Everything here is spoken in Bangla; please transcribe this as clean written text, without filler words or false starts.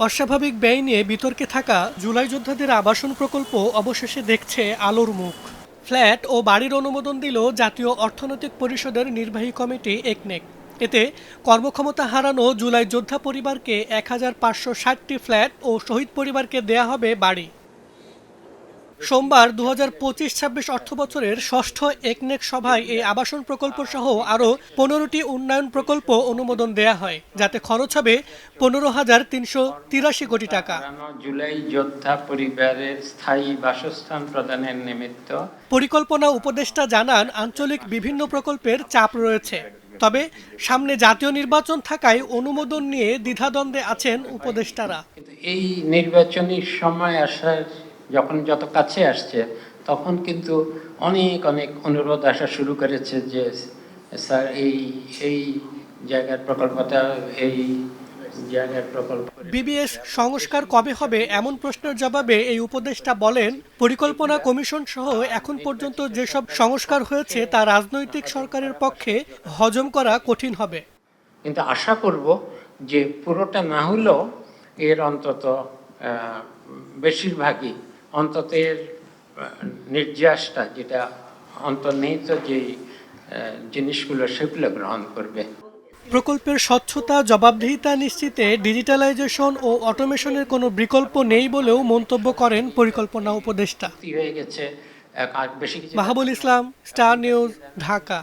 অস্বাভাবিক ব্যয় নিয়ে বিতর্কে থাকা জুলাই যোদ্ধাদের আবাসন প্রকল্প অবশেষে দেখছে আলোর মুখ। ফ্ল্যাট ও বাড়ির অনুমোদন দিল জাতীয় অর্থনৈতিক পরিষদের নির্বাহী কমিটি একনেক। এতে কর্মক্ষমতা হারানো জুলাই যোদ্ধা পরিবারকে ১,৫৬০টি ফ্ল্যাট ও শহীদ পরিবারকে দেয়া হবে বাড়ি। সোমবার ২০২৫-২৬ অর্থবছরের ষষ্ঠ একনেক সভায় এই আবাসন প্রকল্প সহ আরও ১৫টি উন্নয়ন প্রকল্প অনুমোদন দেয়া হয়, যাতে খরচ হবে ১৫,৩৮৩ কোটি টাকা। জুলাই যোদ্ধা পরিবারের স্থায়ী বাসস্থান প্রদানের নিমিত্ত পরিকল্পনা উপদেষ্টা জানান, আঞ্চলিক বিভিন্ন প্রকল্পের চাপ রয়েছে, তবে সামনে জাতীয় নির্বাচন থাকায় অনুমোদন নিয়ে দ্বিধাদ্বন্দ্বে আছেন উপদেষ্টারা। এই নির্বাচনী সময় যখন যত কাছে আসছে তখন কিন্তু অনেক অনুরোধ আসা শুরু করেছে যে স্যার এই জায়গার প্রকল্পটা এই জায়গার প্রকল্প। বিবিএস সংস্কার কবে হবে এমন প্রশ্নের জবাবে এই উপদেষ্টা বলেন, পরিকল্পনা কমিশন সহ এখন পর্যন্ত যেসব সংস্কার হয়েছে তা রাজনৈতিক সরকারের পক্ষে হজম করা কঠিন হবে। কিন্তু আশা করব যে পুরোটা না হলেও এর অন্তত বেশিরভাগই অন্তত এর নির্যাসটা, যেটা অন্তর্নিহিত যে জিনিসগুলো সেগুলো গ্রহণ করবে। প্রকল্পের স্বচ্ছতা, জবাবদিহিতা নিশ্চিতে ডিজিটালাইজেশন ও অটোমেশনের কোনো বিকল্প নেই বলেও মন্তব্য করেন পরিকল্পনা উপদেষ্টা। হয়ে গেছে বেশি কিছু। মাহবুল ইসলাম, স্টার নিউজ, ঢাকা।